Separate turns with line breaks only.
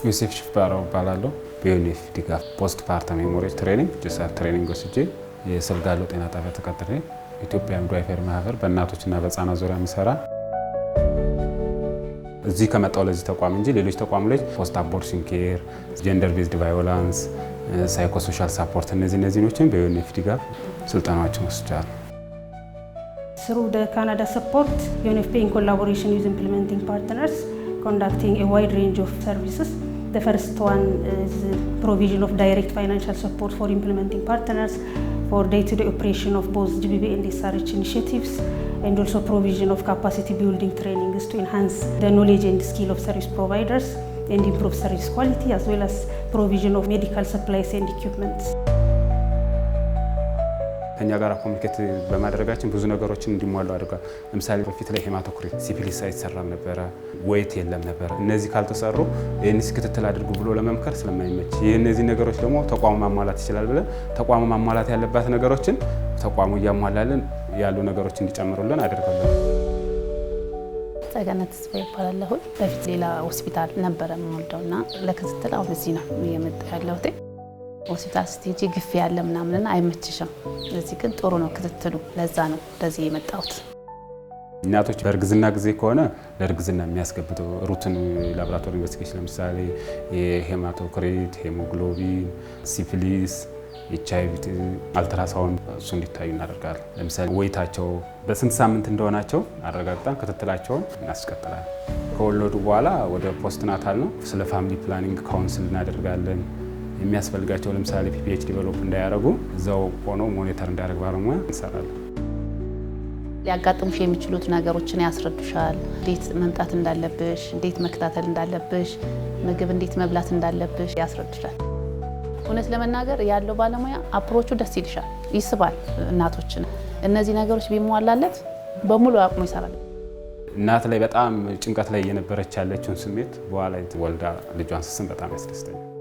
ዮሴፍ ሽፍባራው እባላለሁ። በዩኒፍ ድጋፍ ፖስት ፓርተም ሄሞሬጅ ትሬኒንግ ጀሳር ትሬኒንግ ወስጄ የስልጋሎ ጤና ጣቢያ ተቀጥሬ ኢትዮጵያ ሚድዋይፈሪ ማህበር በእናቶችና በህፃናት ዙሪያ የሚሰራ እዚህ ከመጣው ለዚህ ተቋም እንጂ ሌሎች ተቋም ላይ ፖስት አቦርሽን ኬር፣ ጀንደር ቤዝድ ቫዮለንስ፣ ሳይኮሶሻል ሳፖርት እነዚህን በዩኒፍ ድጋፍ ስልጠናዎችን ወስጃለሁ።
Through the Canada support, UNFPA in collaboration with implementing partners conducting a wide range of services. The first one is provision of direct financial support for implementing partners for day-to-day operation of both GBB and SRH initiatives, and also provision of capacity building trainings to enhance the knowledge and skill of service providers and improve service quality, as well as provision of medical supplies and equipment.
ከኛ ጋር ኮሚኒኬት በማድረጋችን ብዙ ነገሮችን እንዲሟሉ አድርጓል። ለምሳሌ በፊት ላይ ሄማቶክሪት ሲፊሊስ አይሰራም ነበር፣ ወይት የለም ነበር። እነዚህ ካልተሰሩ የኒስ ክትትል አድርጉ ብሎ ለመምከር ስለማይመች እነዚህ ነገሮች ደግሞ ተቋሙ ማሟላት ይችላል ብለን ተቋሙ ማሟላት ያለባት ነገሮችን ተቋሙ ያሟላልን ያሉ ነገሮች እንዲጨምሩልን አድርገናል።
ጸገነት ተስፋ ይባላል። በፊት ሌላ ሆስፒታል ነበር የምወልደውና ለክትትል አሁን እዚህ ነው የመጣ ያለሁት። ሆስፒታል ስቴጂ ግፍ ያለ ምናምን አይመችሽም። ለዚህ ግን ጥሩ ነው ክትትሉ። ለዛ ነው እንደዚህ የመጣሁት።
እናቶች በእርግዝና ጊዜ ከሆነ ለእርግዝና የሚያስገብጡ ሩቲን ላቦራቶሪ ኢንቨስቲጌሽን ለምሳሌ የሄማቶክሪት፣ ሄሞግሎቢን፣ ሲፊሊስ፣ ኤችአይቪ፣ አልትራሳውንድ እሱ እንዲታዩ እናደርጋለን። ለምሳሌ ወይታቸው በስንት ሳምንት እንደሆናቸው አረጋግጠን ክትትላቸውን እናስቀጥላለን። ከወለዱ በኋላ ወደ ፖስትናታል ነው። ስለ ፋሚሊ ፕላኒንግ ካውንስል እናደርጋለን። የሚያስፈልጋቸው ለምሳሌ ፒፒኤች ዲቨሎፕ እንዳያደርጉ እዛው ሆኖ ሞኒተር እንዳያደርግ ባለሙያ እንሰራለን።
ሊያጋጥሙሽ የሚችሉት ነገሮችን ያስረዱሻል። እንዴት መምጣት እንዳለብሽ፣ እንዴት መከታተል እንዳለብሽ፣ ምግብ እንዴት መብላት እንዳለብሽ ያስረዱሻል። እውነት ለመናገር ያለው ባለሙያ አፕሮቹ ደስ ይልሻል፣ ይስባል እናቶችን። እነዚህ ነገሮች ቢሟላለት በሙሉ አቅሙ ይሰራል።
እናት ላይ በጣም ጭንቀት ላይ የነበረች ያለችውን ስሜት በኋላ ወልዳ ልጇን ስስም በጣም ያስደስተኛል።